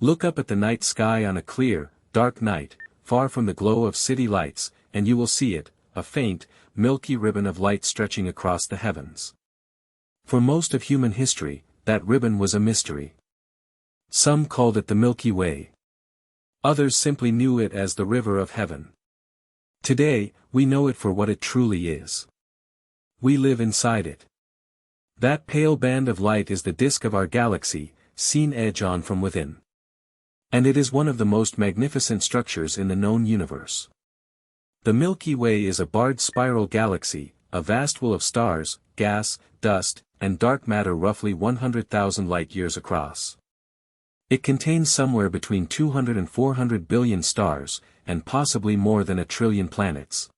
Look up at the night sky on a clear, dark night, far from the glow of city lights, and you will see it, a faint, milky ribbon of light stretching across the heavens. For most of human history, that ribbon was a mystery. Some called it the Milky Way. Others simply knew it as the River of Heaven. Today, we know it for what it truly is. We live inside it. That pale band of light is the disk of our galaxy, seen edge-on from within. And it is one of the most magnificent structures in the known universe. The Milky Way is a barred spiral galaxy, a vast wool of stars, gas, dust, and dark matter roughly 100,000 light-years across. It contains somewhere between 200 and 400 billion stars, and possibly more than 1 trillion planets.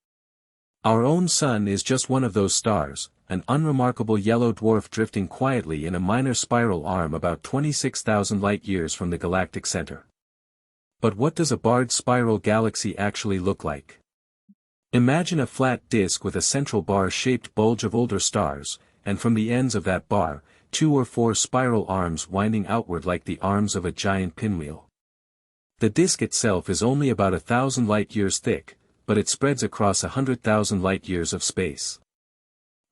Our own Sun is just one of those stars, an unremarkable yellow dwarf drifting quietly in a minor spiral arm about 26,000 light-years from the galactic center. But what does a barred spiral galaxy actually look like? Imagine a flat disk with a central bar-shaped bulge of older stars, and from the ends of that bar, 2 or 4 spiral arms winding outward like the arms of a giant pinwheel. The disk itself is only about 1,000 light-years thick, but it spreads across 100,000 light-years of space.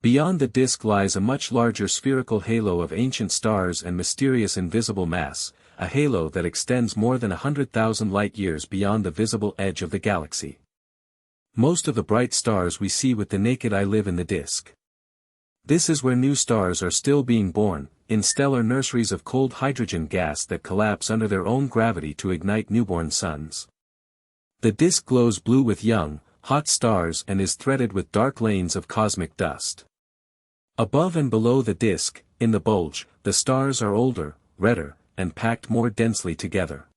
Beyond the disk lies a much larger spherical halo of ancient stars and mysterious invisible mass, a halo that extends more than 100,000 light-years beyond the visible edge of the galaxy. Most of the bright stars we see with the naked eye live in the disk. This is where new stars are still being born, in stellar nurseries of cold hydrogen gas that collapse under their own gravity to ignite newborn suns. The disk glows blue with young, hot stars and is threaded with dark lanes of cosmic dust. Above and below the disk, in the bulge, the stars are older, redder, and packed more densely together.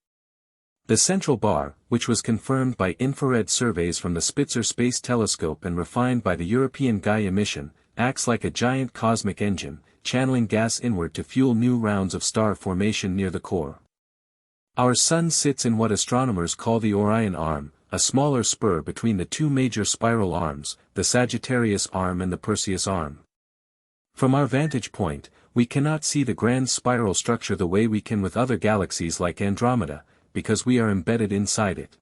The central bar, which was confirmed by infrared surveys from the Spitzer Space Telescope and refined by the European Gaia mission, acts like a giant cosmic engine, channeling gas inward to fuel new rounds of star formation near the core. Our Sun sits in what astronomers call the Orion arm, a smaller spur between the 2 major spiral arms, the Sagittarius arm and the Perseus arm. From our vantage point, we cannot see the grand spiral structure the way we can with other galaxies like Andromeda, because we are embedded inside it.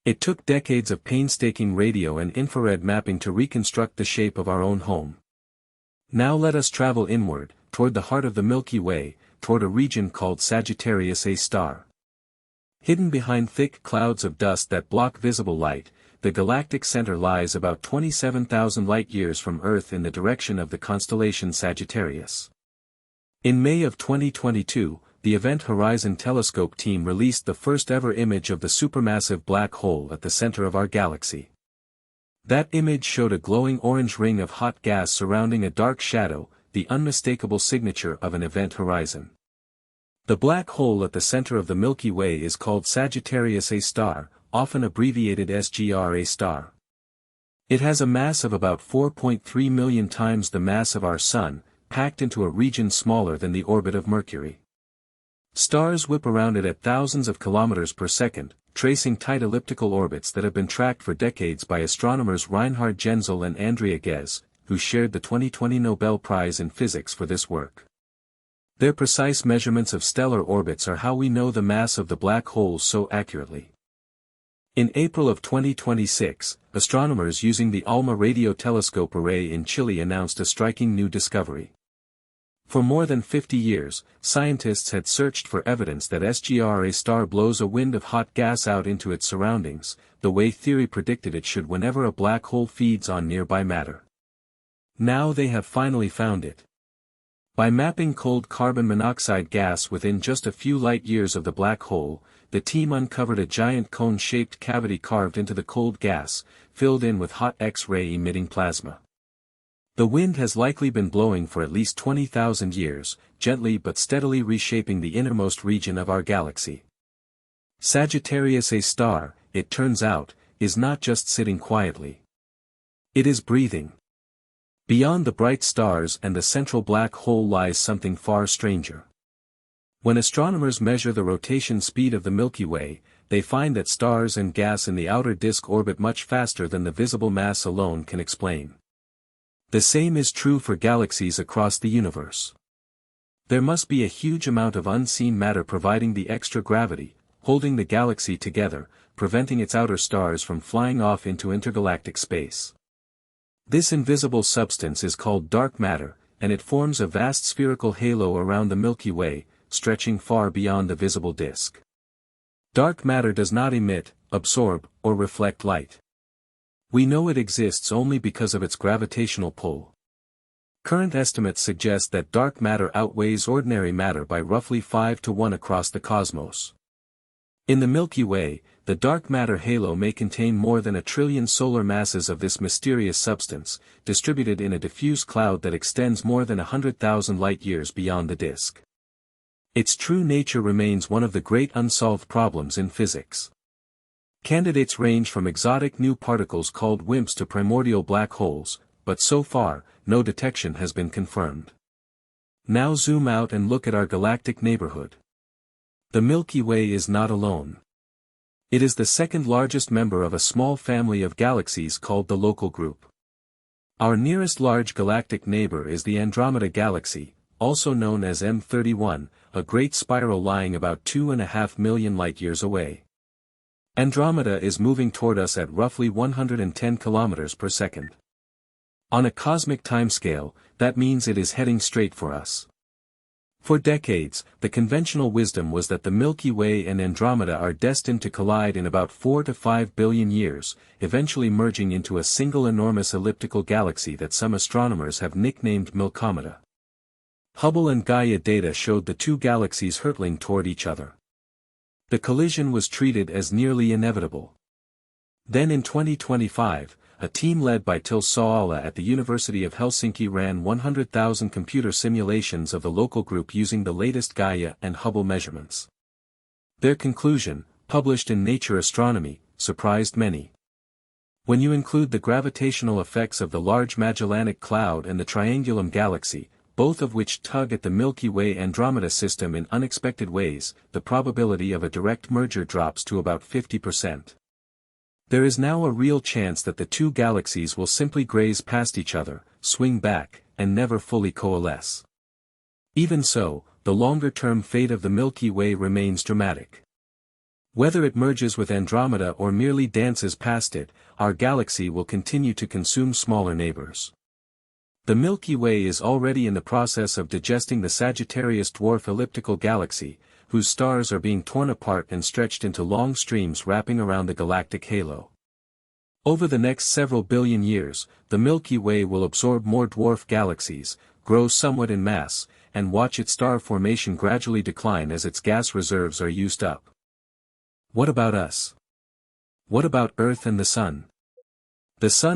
It took decades of painstaking radio and infrared mapping to reconstruct the shape of our own home. Now let us travel inward, toward the heart of the Milky Way, toward a region called Sagittarius A star. Hidden behind thick clouds of dust that block visible light, the galactic center lies about 27,000 light-years from Earth in the direction of the constellation Sagittarius. In May of 2022, the Event Horizon Telescope team released the first-ever image of the supermassive black hole at the center of our galaxy. That image showed a glowing orange ring of hot gas surrounding a dark shadow, the unmistakable signature of an event horizon. The black hole at the center of the Milky Way is called Sagittarius A star, often abbreviated Sgr A star. It has a mass of about 4.3 million times the mass of our Sun, packed into a region smaller than the orbit of Mercury. Stars whip around it at thousands of kilometers per second, tracing tight elliptical orbits that have been tracked for decades by astronomers Reinhard Genzel and Andrea Ghez, who shared the 2020 Nobel Prize in Physics for this work. Their precise measurements of stellar orbits are how we know the mass of the black holes so accurately. In April of 2026, astronomers using the ALMA radio telescope array in Chile announced a striking new discovery. For more than 50 years, scientists had searched for evidence that Sgr A star blows a wind of hot gas out into its surroundings, the way theory predicted it should whenever a black hole feeds on nearby matter. Now they have finally found it. By mapping cold carbon monoxide gas within just a few light-years of the black hole, the team uncovered a giant cone-shaped cavity carved into the cold gas, filled in with hot X-ray emitting plasma. The wind has likely been blowing for at least 20,000 years, gently but steadily reshaping the innermost region of our galaxy. Sagittarius A star, it turns out, is not just sitting quietly. It is breathing. Beyond the bright stars and the central black hole lies something far stranger. When astronomers measure the rotation speed of the Milky Way, they find that stars and gas in the outer disk orbit much faster than the visible mass alone can explain. The same is true for galaxies across the universe. There must be a huge amount of unseen matter providing the extra gravity, holding the galaxy together, preventing its outer stars from flying off into intergalactic space. This invisible substance is called dark matter, and it forms a vast spherical halo around the Milky Way, stretching far beyond the visible disk. Dark matter does not emit, absorb, or reflect light. We know it exists only because of its gravitational pull. Current estimates suggest that dark matter outweighs ordinary matter by roughly 5 to 1 across the cosmos. In the Milky Way, the dark matter halo may contain more than 1 trillion solar masses of this mysterious substance, distributed in a diffuse cloud that extends more than 100,000 light-years beyond the disk. Its true nature remains one of the great unsolved problems in physics. Candidates range from exotic new particles called WIMPs to primordial black holes, but so far, no detection has been confirmed. Now zoom out and look at our galactic neighborhood. The Milky Way is not alone. It is the second largest member of a small family of galaxies called the Local Group. Our nearest large galactic neighbor is the Andromeda Galaxy, also known as M31, a great spiral lying about 2.5 million light-years away. Andromeda is moving toward us at roughly 110 kilometers per second. On a cosmic timescale, that means it is heading straight for us. For decades, the conventional wisdom was that the Milky Way and Andromeda are destined to collide in about 4 to 5 billion years, eventually merging into a single enormous elliptical galaxy that some astronomers have nicknamed Milkomeda. Hubble and Gaia data showed the two galaxies hurtling toward each other. The collision was treated as nearly inevitable. Then in 2025, a team led by Tilsa at the University of Helsinki ran 100,000 computer simulations of the local group using the latest Gaia and Hubble measurements. Their conclusion, published in Nature Astronomy, surprised many. When you include the gravitational effects of the large Magellanic Cloud and the Triangulum galaxy, both of which tug at the Milky Way-Andromeda system in unexpected ways, the probability of a direct merger drops to about 50%. There is now a real chance that the two galaxies will simply graze past each other, swing back, and never fully coalesce. Even so, the longer-term fate of the Milky Way remains dramatic. Whether it merges with Andromeda or merely dances past it, our galaxy will continue to consume smaller neighbors. The Milky Way is already in the process of digesting the Sagittarius dwarf elliptical galaxy, whose stars are being torn apart and stretched into long streams wrapping around the galactic halo. Over the next several billion years, the Milky Way will absorb more dwarf galaxies, grow somewhat in mass, and watch its star formation gradually decline as its gas reserves are used up. What about us? What about Earth and the Sun? The Sun